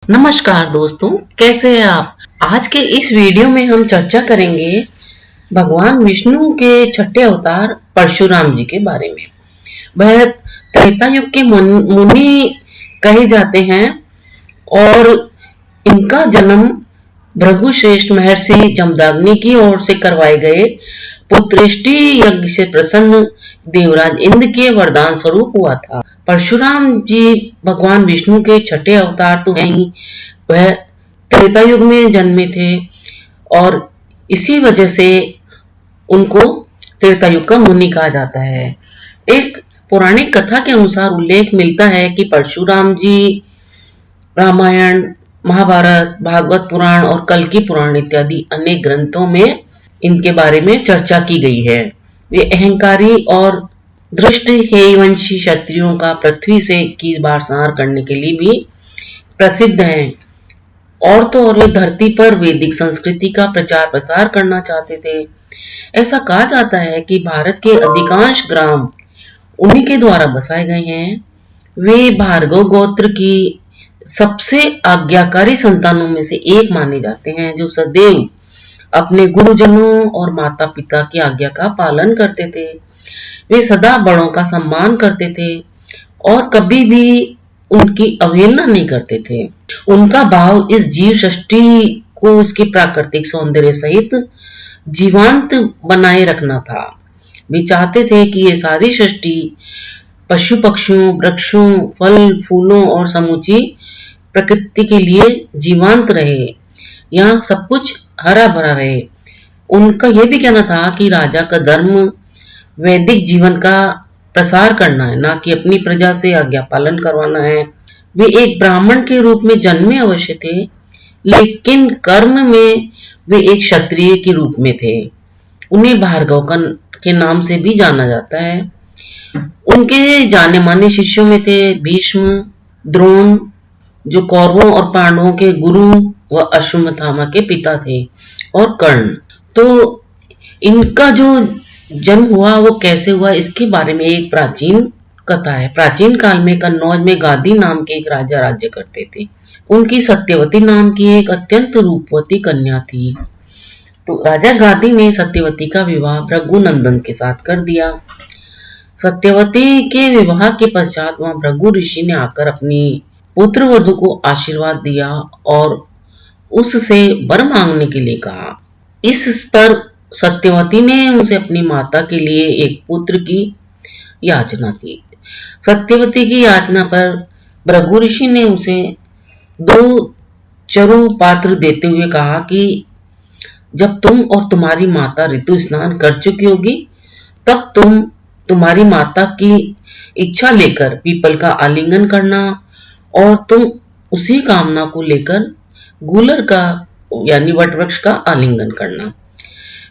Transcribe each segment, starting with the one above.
नमस्कार दोस्तों, कैसे हैं आप। आज के इस वीडियो में हम चर्चा करेंगे भगवान विष्णु के छठे अवतार परशुराम जी के बारे में। वह त्रेता युग के मुनि कहे जाते हैं और इनका जन्म भृगुश्रेष्ठ महर्षि जमदग्नि की ओर से करवाए गए पुत्रेष्टि यज्ञ से प्रसन्न देवराज इंद्र के वरदान स्वरूप हुआ था। परशुराम जी भगवान विष्णु के छठे अवतार तो हैं ही, वह त्रेता युग में जन्मे थे और इसी वजह से उनको त्रेता युग का मुनि कहा जाता है। एक पौराणिक कथा के अनुसार उल्लेख मिलता है कि परशुराम जी रामायण, महाभारत, भागवत पुराण और कल्कि पुराण इत्यादि अनेक ग्रंथों में इनके बारे में चर्चा की गई है। वे अहंकारी और दृष्ट हेयवंशी क्षत्रियों का पृथ्वी से की बार संहार करने के लिए भी प्रसिद्ध हैं। और तो और वे धरती पर वैदिक संस्कृति का प्रचार प्रसार करना चाहते थे। ऐसा कहा जाता है कि भारत के अधिकांश ग्राम उन्हीं के द्वारा बसाए गए हैं। वे भार्गव गोत्र की सबसे आज्ञाकारी संतानों में से एक माने जाते हैं, जो सदैव अपने गुरुजनों और माता पिता की आज्ञा का पालन करते थे। वे सदा बड़ों का सम्मान करते थे और कभी भी उनकी अवहेलना नहीं करते थे। उनका भाव इस जीव सृष्टि को इसके प्राकृतिक सौंदर्य सहित जीवांत बनाए रखना था। वे चाहते थे कि ये सारी सृष्टि पशु पक्षियों, वृक्षों, फल फूलों और समूची प्रकृति के लिए जीवांत रहे। यहाँ सब कुछ हरा भरा रहे। उनका यह भी कहना था कि राजा का धर्म वैदिक जीवन का प्रसार करना है, ना कि अपनी प्रजा से आज्ञा पालन करवाना है। वे एक ब्राह्मण के रूप में जन्मे अवश्य थे, लेकिन कर्म में वे एक क्षत्रिय के रूप में थे। उन्हें भार्गव के नाम से भी जाना जाता है। उनके जाने माने शिष्यों में थे भीष्म, द्रोण, जो कौरवों और पांडवों के गुरु व अश्वत्थामा के पिता थे, और कर्ण। तो इनका जो जन्म हुआ वो कैसे हुआ, इसके बारे में एक प्राचीन कथा है। प्राचीन काल में कन्नौज में गादी नाम के एक राजा राज्य करते थे। उनकी सत्यवती नाम की एक अत्यंत रूपवती कन्या थी। तो राजा गादी ने सत्यवती का विवाह भृगुनंदन के साथ कर दिया। सत्यवती के विवाह के पश्चात वहां भृगु ऋषि ने आकर अपनी पुत्र वधू को आशीर्वाद दिया और उससे वर मांगने के लिए कहा। इस पर सत्यवती ने उनसे अपनी माता के लिए एक पुत्र की याचना की। सत्यवती की याचना पर भृगु ऋषि ने उसे 2 चरु पात्र देते हुए कहा कि जब तुम और तुम्हारी माता ऋतु स्नान कर चुकी होगी, तब तुम तुम्हारी माता की इच्छा लेकर पीपल का आलिंगन करना और तुम उसी कामना को लेकर गूलर का यानी वट वृक्ष का आलिंगन करना।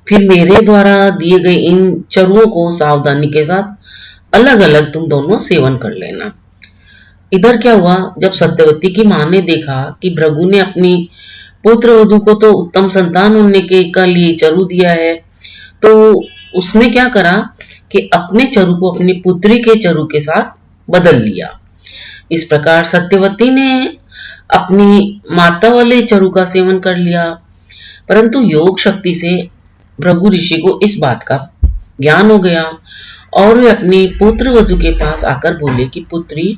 फिर मेरे द्वारा दिए गए इन चरुओं को सावधानी के साथ अलग अलग तुम दोनों सेवन कर लेना। इधर क्या हुआ, जब सत्यवती की मां ने देखा कि भृगु ने अपनी पुत्र वधू को तो उत्तम संतान होने के लिए चरु दिया है, तो उसने क्या करा कि अपने चरु को अपनी पुत्री के चरु के साथ बदल लिया। इस प्रकार सत्यवती ने अपनी माता वाले चरु का सेवन कर लिया। परंतु योग शक्ति से भृगु ऋषि को इस बात का ज्ञान हो गया और वे अपनी पुत्र वधू के पास आकर बोले कि पुत्री,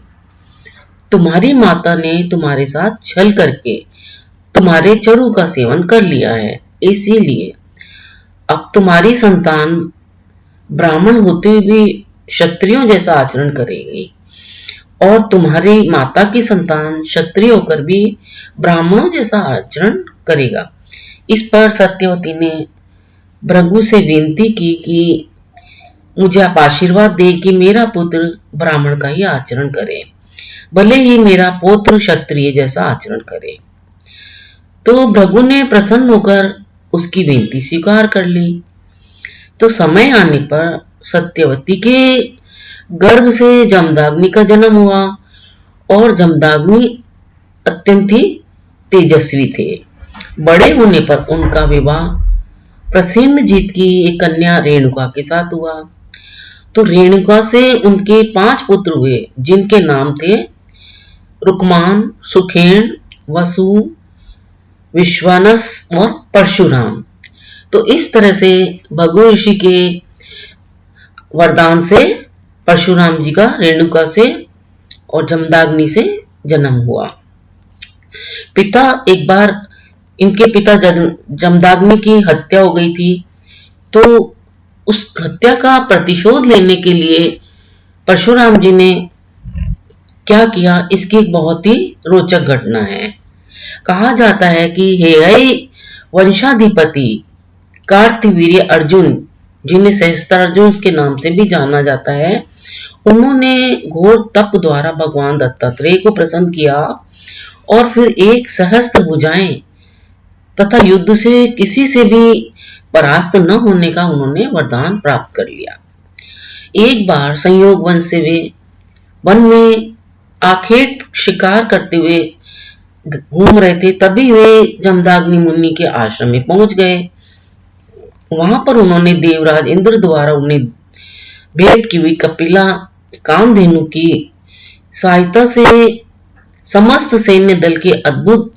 तुम्हारी माता ने तुम्हारे साथ छल करके तुम्हारे चरु का सेवन कर लिया है, इसीलिए अब तुम्हारी संतान ब्राह्मण होते हुए भी क्षत्रियों जैसा आचरण करेगी और तुम्हारी माता की संतान क्षत्रिय होकर भी ब्राह्मणों जैसा आचरण करेगा। इस पर सत्यवती ने भृगु से विनती की कि मुझे आप आशीर्वाद दे कि मेरा पुत्र ब्राह्मण का ही आचरण करे, भले ही मेरा पुत्र क्षत्रिय जैसा आचरण करे। तो भृगु ने प्रसन्न होकर उसकी विनती स्वीकार कर ली। तो समय आने पर सत्यवती के गर्भ से जमदग्नि का जन्म हुआ और जमदग्नि अत्यंत ही तेजस्वी थे। बड़े होने पर उनका विवाह प्रसेनजीत की एक कन्या रेणुका के साथ हुआ। तो रेणुका से उनके 5 पुत्र हुए, जिनके नाम थे रुकमान, सुखेन, वसु, विश्वानस और परशुराम। तो इस तरह से भृगु ऋषि के वरदान से परशुराम जी का रेणुका से और जमदाग्नि से जन्म हुआ। पिता एक बार इनके पिता जमदाग्नि की हत्या हो गई थी, तो उस हत्या का प्रतिशोध लेने के लिए परशुराम जी ने क्या किया, इसकी एक बहुत ही रोचक घटना है। कहा जाता है कि हेहय वंशाधिपति कार्तवीर्य अर्जुन, जिन्हें सहस्त्रार्जुन के नाम से भी जाना जाता है, उन्होंने घोर तप द्वारा भगवान दत्तात्रेय को प्रसन्न किया और फिर एक सहस्त्र भुजाएं तथा युद्ध से किसी से भी परास्त न होने का उन्होंने वरदान प्राप्त कर लिया। एक बार संयोग वंश से वे वन में आखेट शिकार करते हुए घूम रहे थे, तभी वे जमदाग्नि मुनि के आश्रम में पहुंच गए। वहां पर उन्होंने देवराज इंद्र द्वारा उन्हें भेंट की हुई कपिला कामधेनु की सहायता से समस्त सैन्य दल के अद्भुत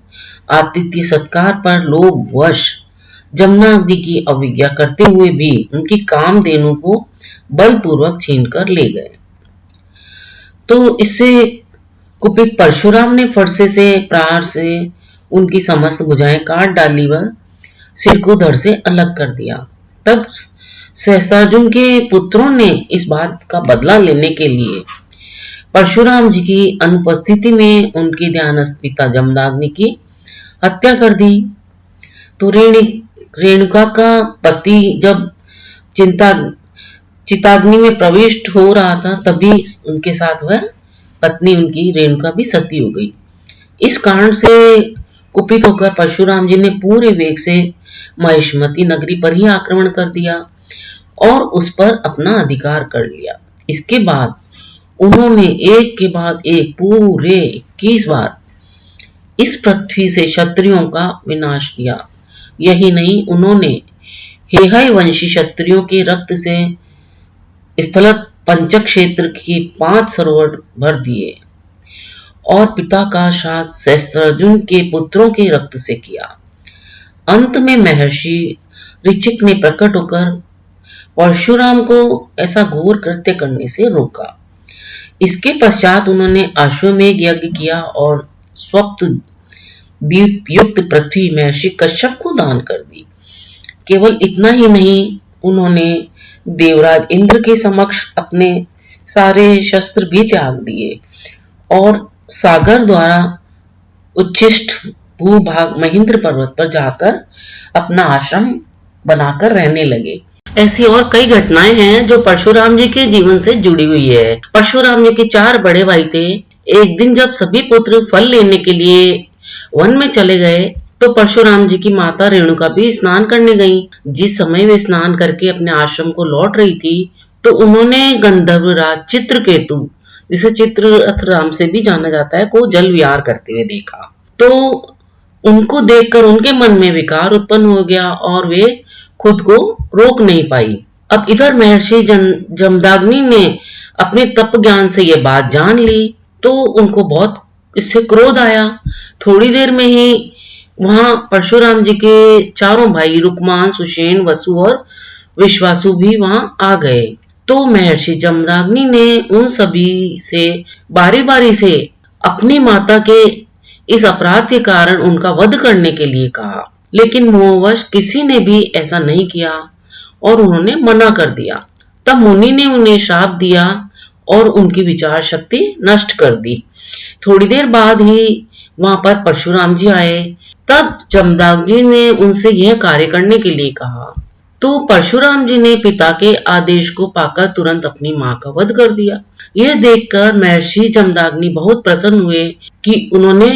आतिथ्य सत्कार पर लोभवश जमदाग्नि की अवज्ञा करते हुए भी उनकी कामधेनु को बलपूर्वक छीनकर ले गए। तो इससे कुपित परशुराम ने फरसे से प्रहार से उनकी समस्त भुजाएं काट डाली व सिर को धड़ से अलग कर दिया। तब सहस्त्रार्जुन के पुत्रों ने इस बात का बदला लेने के लिए परशुराम जी की अनुपस्थिति में उनके ध्यानस्थ पिता जमदाग्नि की हत्या कर दी। तो रेणुका का पति जब चिताग्नि में प्रविष्ट हो रहा था, तभी उनके साथ वह पत्नी उनकी रेणुका भी सती हो गई। इस कारण से कुपित होकर परशुराम जी ने पूरे वेग से महिष्मती नगरी पर ही आक्रमण कर दिया और उस पर अपना अधिकार कर लिया। इसके बाद उन्होंने एक के बाद एक पूरे 21 बार इस पृथ्वी से क्षत्रियों का विनाश किया। यही नहीं, उन्होंने हेहय वंशी क्षत्रियों के रक्त से स्थल पंचक क्षेत्र के 5 सरोवर भर दिए और पिता का श्राद्ध सहस्त्रार्जुन के पुत्रों के रक्त से किया। अंत में महर्षि ऋचिक ने प्रकट होकर परशुराम को ऐसा घोर कृत्य करने से रोका। इसके पश्चात उन्होंने अश्वमेध यज्ञ किया और स्वप्त दीप युक्त पृथ्वी महर्षि कश्यप को दान कर दी। केवल इतना ही नहीं, उन्होंने देवराज इंद्र के समक्ष अपने सारे शस्त्र भी त्याग दिए और सागर द्वारा उच्छिष्ट भूभाग महेंद्र पर्वत पर जाकर अपना आश्रम बनाकर रहने लगे। ऐसी और कई घटनाएं हैं जो परशुराम जी के जीवन से जुड़ी हुई है। परशुराम जी के 4 बड़े भाई थे। एक दिन जब सभी पुत्र फल लेने के लिए वन में चले गए, तो परशुराम जी की माता रेणुका भी स्नान करने गईं। जिस समय वे स्नान करके अपने आश्रम को लौट रही थी, तो उन्होंने गंधर्व राज चित्रकेतु, जिसे चित्ररथ राम से भी जाना जाता है, को जल विहार करते हुए देखा। तो उनको देखकर उनके मन में विकार उत्पन्न हो गया और वे खुद को रोक नहीं पाई। अब इधर महर्षि जमदाग्नि ने अपने तप ज्ञान से ये बात जान ली, तो उनको बहुत इससे क्रोध आया। थोड़ी देर में ही वहां परशुराम जी के 4 भाई रुकमान, सुषेण, वसु और विश्वासु भी वहां आ गए। तो महर्षि जमदाग्नि ने उन सभी से बारी बारी से अपनी माता के इस अपराध के कारण उनका वध करने के लिए कहा, लेकिन मोहवश किसी ने भी ऐसा नहीं किया और उन्होंने मना कर दिया। तब मुनि ने उन्हें श्राप दिया और उनकी विचार शक्ति नष्ट कर दी। थोड़ी देर बाद ही वहां पर परशुराम जी आए। तब जमदाग्नि ने उनसे यह कार्य करने के लिए कहा, तो परशुराम जी ने पिता के आदेश को पाकर तुरंत अपनी मां का वध कर दिया। यह देखकर महर्षि जमदाग्नि बहुत प्रसन्न हुए कि उन्होंने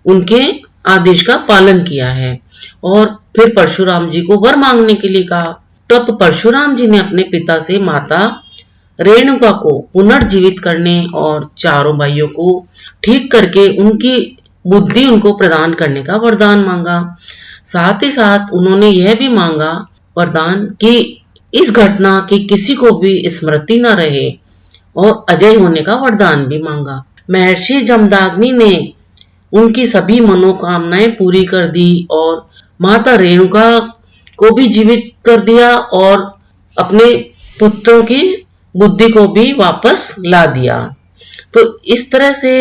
उनके आदेश का पालन किया है और फिर परशुराम जी को वर मांगने के लिए कहा। तब परशुराम जी ने अपने पिता से माता रेणुका को पुनर्जीवित करने और 4 भाइयों को ठीक करके उनकी बुद्धि उनको प्रदान करने का वरदान मांगा। साथ ही साथ उन्होंने यह भी मांगा वरदान कि इस घटना की किसी को भी स्मृति न रहे और अजय होने का वरदान भी मांगा। महर्षि जमदाग्नि ने उनकी सभी मनोकामनाएं पूरी कर दी और माता रेणुका को भी जीवित कर दिया और अपने पुत्रों की बुद्धि को भी वापस ला दिया। तो इस तरह से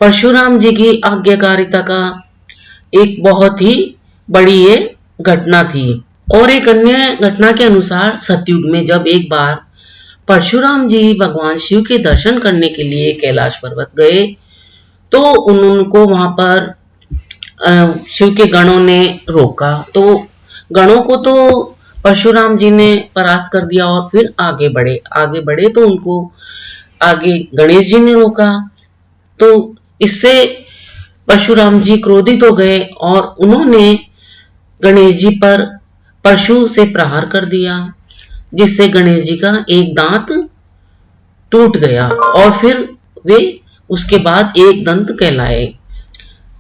परशुराम जी की आज्ञाकारिता का एक बहुत ही बड़ी ये घटना थी। और एक अन्य घटना के अनुसार सतयुग में जब एक बार परशुराम जी भगवान शिव के दर्शन करने के लिए कैलाश पर्वत गए तो उनको वहां पर शिव के गणों ने रोका। तो गणों को तो परशुराम जी ने परास्त कर दिया और फिर आगे बढ़े तो उनको आगे गणेश जी ने रोका। तो इससे परशुराम जी क्रोधित हो गए और उन्होंने गणेश जी पर परशु से प्रहार कर दिया, जिससे गणेश जी का एक दांत टूट गया और फिर वे उसके बाद एक दंत कहलाए।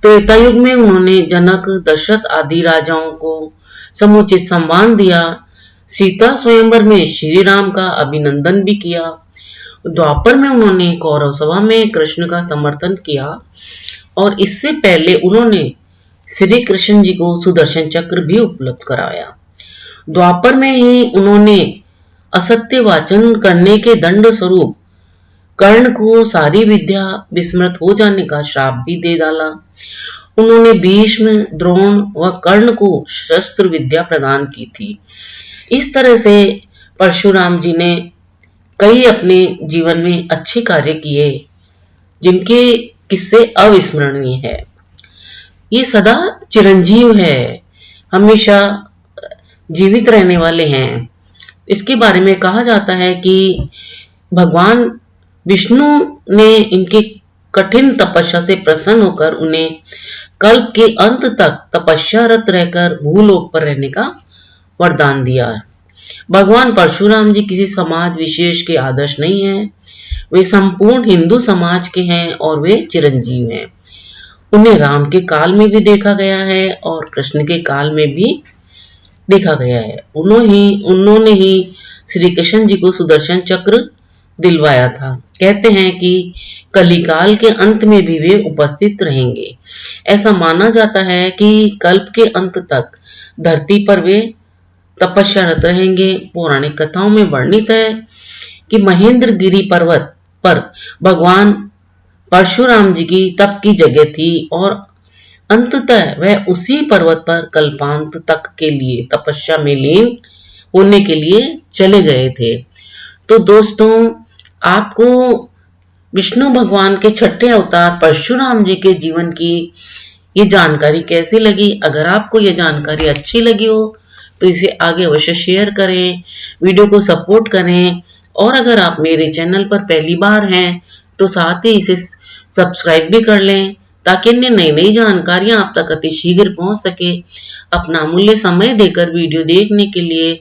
त्रेता युग में उन्होंने जनक, दशरथ आदि राजाओं को समुचित सम्मान दिया। सीता स्वयंवर में श्री राम का अभिनंदन भी किया। द्वापर में उन्होंने कौरव सभा में कृष्ण का समर्थन किया और इससे पहले उन्होंने श्री कृष्ण जी को सुदर्शन चक्र भी उपलब्ध कराया। द्वापर में ही उन्होंने असत्य वाचन करने के दंड स्वरूप कर्ण को सारी विद्या विस्मृत हो जाने का श्राप भी दे डाला। उन्होंने भीष्म, द्रोण व कर्ण को शस्त्र विद्या प्रदान की थी। इस तरह से परशुराम जी ने कई अपने जीवन में अच्छे कार्य किए जिनके किस्से अविस्मरणीय है। ये सदा चिरंजीव है, हमेशा जीवित रहने वाले हैं। इसके बारे में कहा जाता है कि भगवान विष्णु ने इनके कठिन तपस्या से प्रसन्न होकर उन्हें कल्प के अंत तक तपस्यारत रहकर भूलोक पर रहने का वरदान दिया। भगवान परशुराम जी किसी समाज विशेष के आदर्श नहीं हैं, वे संपूर्ण हिंदू समाज के हैं और वे चिरंजीव हैं। उन्हें राम के काल में भी देखा गया है और कृष्ण के काल में भी देखा गया है। उन्होंने ही श्री कृष्ण जी को सुदर्शन चक्र दिलवाया था। कहते हैं कि कलिकाल के अंत में भी वे उपस्थित रहेंगे। ऐसा माना जाता है कि कल्प के अंत तक धरती पर वे तपस्यारत रहेंगे। पौराणिक कथाओं में वर्णित है कि महेंद्र गिरी पर्वत पर भगवान परशुराम जी की तप की जगह थी और अंततः वह उसी पर्वत पर कल्पांत तक के लिए तपस्या में लीन होने के लिए चले गए थे। तो दोस्तों, आपको विष्णु भगवान के छठे अवतार परशुराम जी के जीवन की ये जानकारी कैसी लगी? अगर आपको ये जानकारी अच्छी लगी हो तो इसे आगे अवश्य शेयर करें, वीडियो को सपोर्ट करें और अगर आप मेरे चैनल पर पहली बार हैं तो साथ ही इसे सब्सक्राइब भी कर लें ताकि अन्य नई जानकारियां आप तक अति शीघ्र पहुंच सके। अपना अमूल्य समय देकर वीडियो देखने के लिए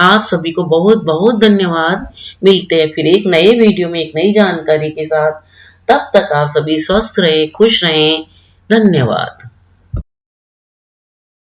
आप सभी को बहुत बहुत धन्यवाद। मिलते हैं फिर एक नए वीडियो में एक नई जानकारी के साथ। तब तक आप सभी स्वस्थ रहें, खुश रहें। धन्यवाद।